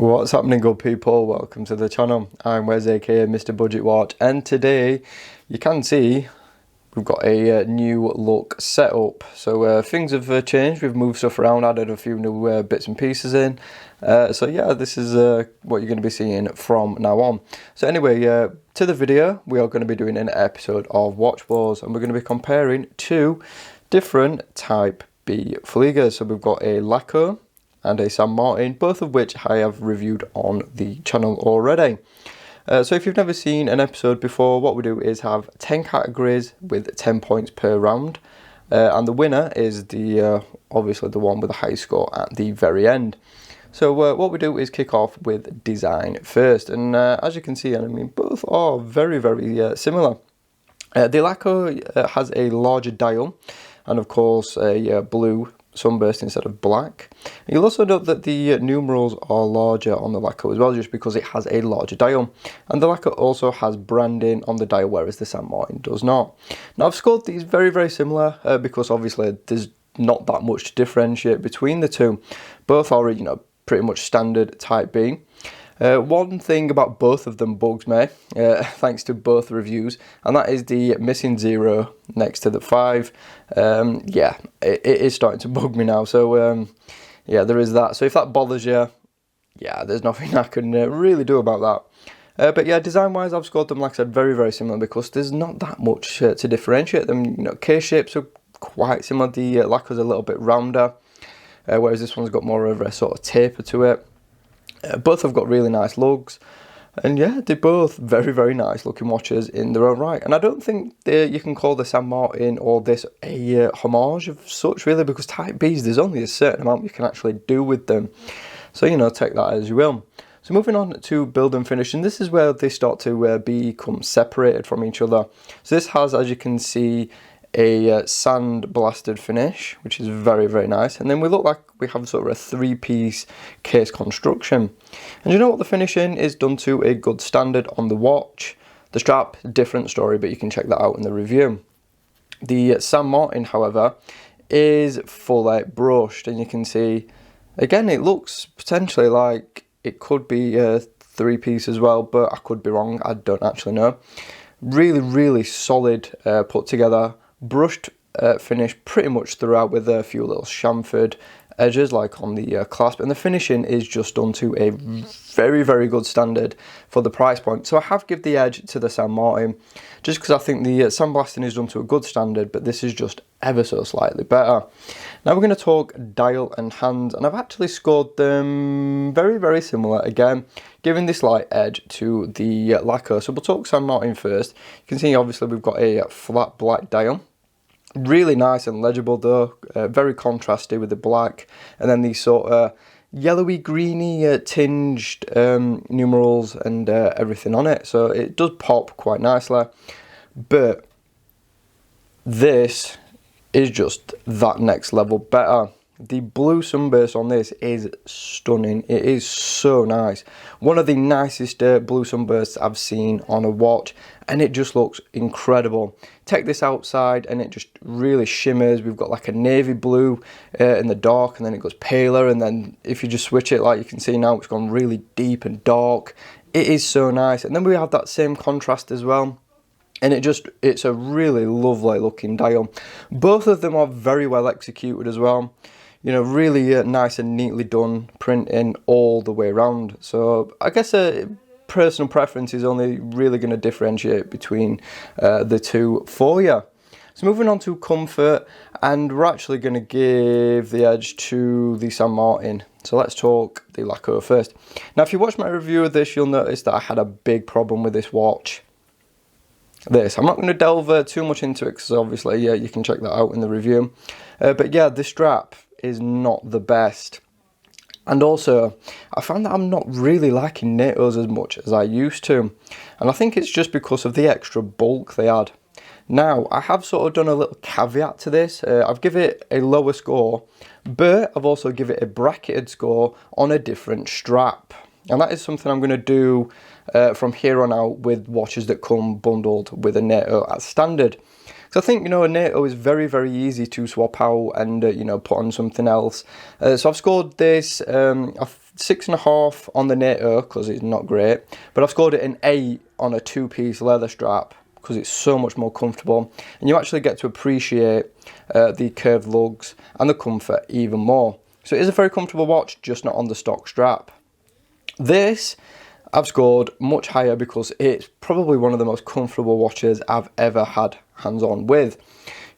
What's happening, good people? Welcome to the channel. I'm Wes, aka Mr. Budget Watch, and today you can see we've got a new look set up. So things have changed. We've moved stuff around, added a few new bits and pieces in. So yeah, this is what you're going to be seeing from now on. So anyway, to the video, we are going to be doing an episode of Watch Wars, and we're going to be comparing two different Type B Fliegers. So we've got a Laco and a San Martin, both of which I have reviewed on the channel already. So if you've never seen an episode before, what we do is have 10 categories with 10 points per round, and the winner is the obviously the one with the high score at the very end. So what we do is kick off with design first, and as you can see, I mean, both are very similar. The Laco has a larger dial, and of course a blue sunburst instead of black. You'll also note that the numerals are larger on the Laco as well, just because it has a larger dial, and the Laco also has branding on the dial, whereas the San Martin does not. Now I've scored these very similar because obviously there's not that much to differentiate between the two. Both are, you know, pretty much standard Type B. One thing about both of them bugs me, thanks to both reviews, and that is the missing 0 next to the 5. Yeah, it is starting to bug me now, so yeah, there is that. So if that bothers you, yeah, there's nothing I can really do about that. But yeah, design-wise, I've scored them, like I said, very similar, because there's not that much to differentiate them. You know, case shapes are quite similar. The Laco's a little bit rounder, whereas this one's got more of a sort of taper to it. Both have got really nice lugs, and yeah, they're both very nice looking watches in their own right. And I don't think you can call the San Martin or this a homage of such, really, because Type Bs, there's only a certain amount you can actually do with them. So, you know, take that as you will. So moving on to build and finish, and this is where they start to become separated from each other. So this has, as you can see, a sand blasted finish, which is very nice, and then we look like we have sort of a 3-piece case construction. And you know what, the finishing is done to a good standard on the watch. The strap, different story, but you can check that out in the review. The San Martin, however, is fully brushed, and you can see again it looks potentially like it could be a 3-piece as well, but I could be wrong, I don't actually know. Really solid put together, brushed finish pretty much throughout, with a few little chamfered edges like on the clasp, and the finishing is just done to a very good standard for the price point. So I have given the edge to the San Martin, just because I think the sandblasting is done to a good standard, but this is just ever so slightly better. Now we're going to talk dial and hands, and I've actually scored them very similar, again giving this slight edge to the Laco. So we'll talk San Martin first. You can see obviously we've got a flat black dial, really nice and legible though, very contrasty with the black, and then these sort of yellowy greeny tinged numerals and everything on it, so it does pop quite nicely. But this is just that next level better. The blue sunburst on this is stunning. It is so nice. One of the nicest blue sunbursts I've seen on a watch, and it just looks incredible. Take this outside and it just really shimmers. We've got like a navy blue in the dark, and then it goes paler, and then if you just switch it, like you can see now, it's gone really deep and dark. It is so nice. And then we have that same contrast as well, and it's a really lovely looking dial. Both of them are very well executed as well. You know, really nice and neatly done printing all the way around. So I guess personal preference is only really going to differentiate between the two for you. So moving on to comfort, and we're actually going to give the edge to the San Martin. So let's talk the Laco first. Now if you watch my review of this, you'll notice that I had a big problem with this watch. I'm not going to delve too much into it, because obviously, yeah, you can check that out in the review. But yeah, the strap is not the best, and also I found that I'm not really liking NATOs as much as I used to, and I think it's just because of the extra bulk they add. Now I have sort of done a little caveat to this. I've given it a lower score, but I've also given it a bracketed score on a different strap, and that is something I'm going to do from here on out with watches that come bundled with a NATO as standard. So I think, you know, a NATO is very easy to swap out and, you know, put on something else. So I've scored this, I 6.5 on the NATO because it's not great, but I've scored it an 8 on a 2-piece leather strap because it's so much more comfortable, and you actually get to appreciate the curved lugs and the comfort even more. So it is a very comfortable watch, just not on the stock strap. This I've scored much higher because it's probably one of the most comfortable watches I've ever had hands-on with.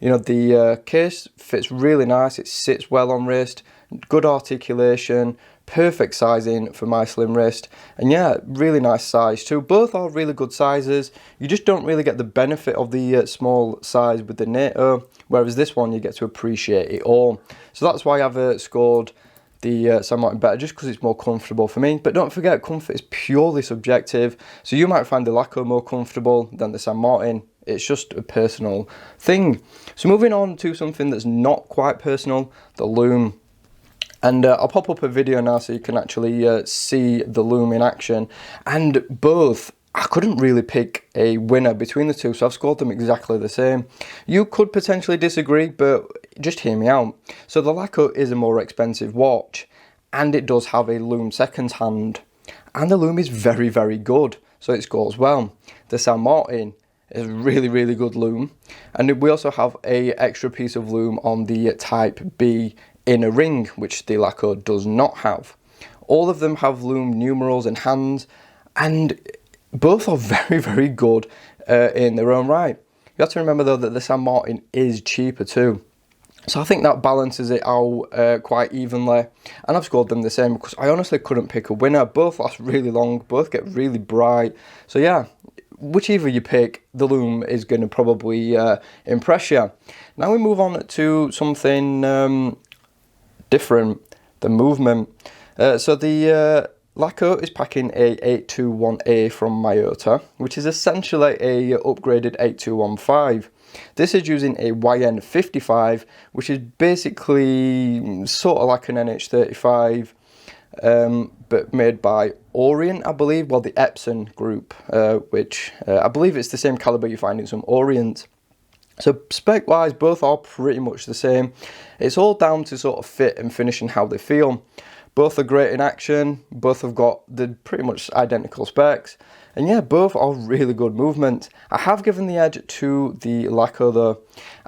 You know, the case fits really nice, it sits well on wrist, good articulation, perfect sizing for my slim wrist, and yeah, really nice size too. Both are really good sizes. You just don't really get the benefit of the small size with the NATO, whereas this one you get to appreciate it all. So that's why I've scored the San Martin better, just because it's more comfortable for me. But don't forget, comfort is purely subjective, so you might find the Laco more comfortable than the San Martin. It's just a personal thing. So moving on to something that's not quite personal, the loom. And I'll pop up a video now so you can actually see the loom in action. And both, I couldn't really pick a winner between the two, so I've scored them exactly the same. You could potentially disagree, but just hear me out. So the Laco is a more expensive watch, and it does have a loom second hand. And the loom is very, very good, so it scores well. The San Martin is really, really good loom. And we also have a extra piece of loom on the Type B inner ring, which the Laco does not have. All of them have loom numerals and hands, and both are very, very good in their own right. You have to remember though that the San Martin is cheaper too. So I think that balances it out quite evenly, and I've scored them the same because I honestly couldn't pick a winner. Both last really long, both get really bright. So yeah, whichever you pick, the loom is going to probably impress you. Now we move on to something different, the movement. So the Laco is packing a 821A from Miyota, which is essentially a upgraded 8215. This is using a YN55, which is basically sort of like an NH35, but made by Orient, I believe, well, the Epson group, which I believe it's the same caliber you find in some Orients. So spec wise, both are pretty much the same. It's all down to sort of fit and finish and how they feel. Both are great in action, both have got the pretty much identical specs, and yeah, both are really good movement. I have given the edge to the Laco though,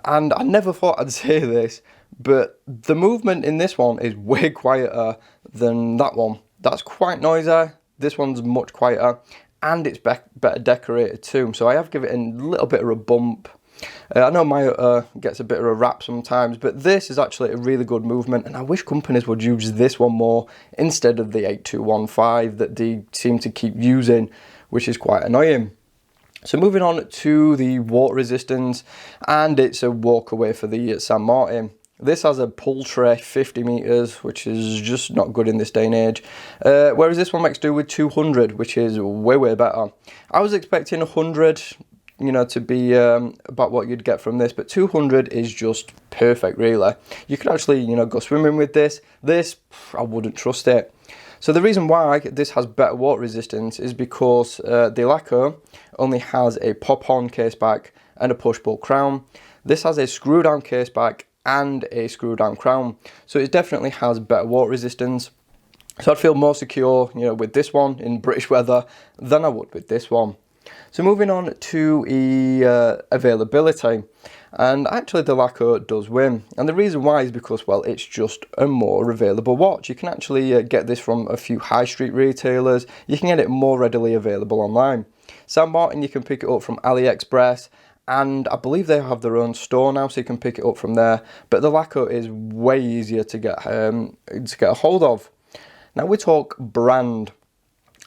and I never thought I'd say this, but the movement in this one is way quieter than that one. That's quite noisy, this one's much quieter, and it's better decorated too, so I have given it a little bit of a bump. I know Miyota gets a bit of a rap sometimes, but this is actually a really good movement, and I wish companies would use this one more instead of the 8215 that they seem to keep using, which is quite annoying. So moving on to the water resistance, and it's a walk away for the San Martin. This has a paltry 50 meters, which is just not good in this day and age, whereas this one makes do with 200, which is way, way better. I was expecting 100, you know, to be about what you'd get from this, but 200 is just perfect, really. You could actually, you know, go swimming with this. This, I wouldn't trust it. So the reason why this has better water resistance is because the Laco only has a pop-on case back and a push-pull crown. This has a screw-down case back and a screw-down crown, so it definitely has better water resistance. So I'd feel more secure, you know, with this one in British weather than I would with this one. So moving on to availability, and actually the Laco does win, and the reason why is because, well, it's just a more available watch. You can actually get this from a few high street retailers. You can get it more readily available online. San Martin, you can pick it up from AliExpress, and I believe they have their own store now, so you can pick it up from there. But the Laco is way easier to get a hold of. Now we talk brand.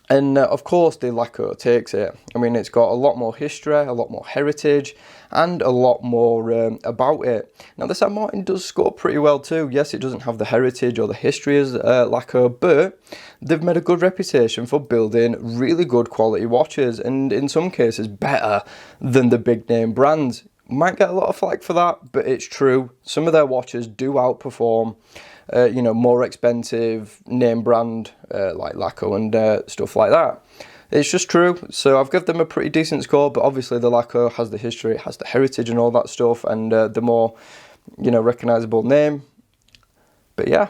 And of course the Laco takes it. I mean, it's got a lot more history, a lot more heritage, and a lot more about it. Now the San Martin does score pretty well too. Yes, it doesn't have the heritage or the history as Laco, but they've made a good reputation for building really good quality watches, and in some cases better than the big name brands. Might get a lot of flack for that, but it's true. Some of their watches do outperform you know, more expensive name brand like Laco and stuff like that. It's just true. So I've given them a pretty decent score, but obviously the Laco has the history, it has the heritage and all that stuff, and the more, you know, recognizable name. But yeah,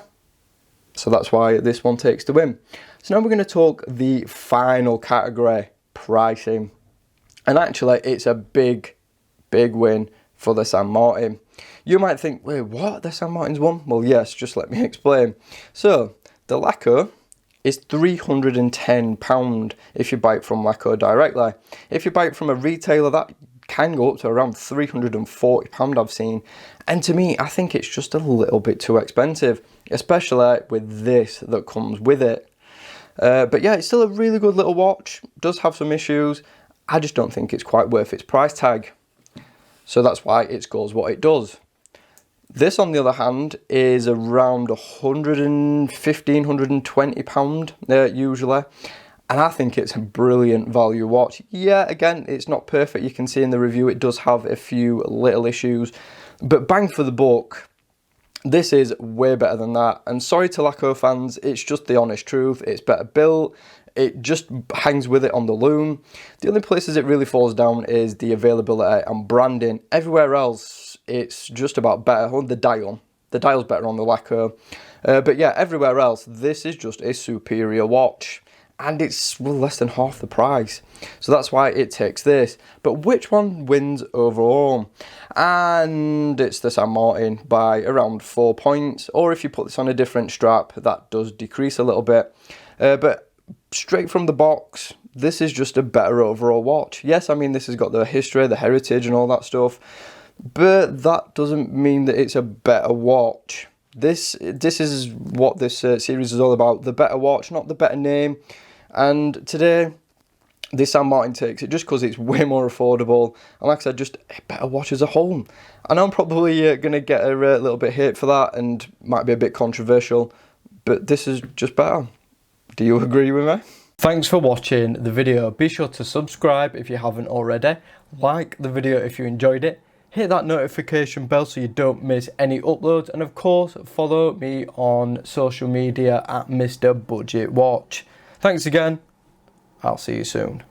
So that's why this one takes the win. So now we're going to talk the final category, pricing. And actually, it's a big win for the San Martin. You might think, wait, what? The San Martin's won? Well, yes, just let me explain. So, the Laco is £310 if you buy it from Laco directly. If you buy it from a retailer, that can go up to around £340 I've seen. And to me, I think it's just a little bit too expensive, especially with this that comes with it. But yeah, it's still a really good little watch. Does have some issues. I just don't think it's quite worth its price tag. So that's why it scores what it does. This, on the other hand, is around £115, £120 usually. And I think it's a brilliant value watch. Yeah, again, it's not perfect. You can see in the review it does have a few little issues. But bang for the buck, this is way better than that. And sorry to Laco fans, it's just the honest truth. It's better built. It just hangs with it on the loom. The only places it really falls down is the availability and branding. Everywhere else, it's just about better. On the dial. The dial's better on the Laco. But yeah, everywhere else, this is just a superior watch. And it's less than half the price. So that's why it takes this. But which one wins overall? And it's the San Martin by around 4 points. Or if you put this on a different strap, that does decrease a little bit. But straight from the box, this is just a better overall watch. Yes, I mean, this has got the history, the heritage and all that stuff. But that doesn't mean that it's a better watch. This is what this series is all about. The better watch, not the better name. And today, this San Martin takes it just because it's way more affordable. And like I said, just a better watch as a whole. I know I'm probably going to get a little bit hate for that and might be a bit controversial. But this is just better. Do you agree with me? Thanks for watching the video. Be sure to subscribe if you haven't already. Like the video if you enjoyed it. Hit that notification bell so you don't miss any uploads. And of course, follow me on social media at Mr. Budget Watch. Thanks again. I'll see you soon.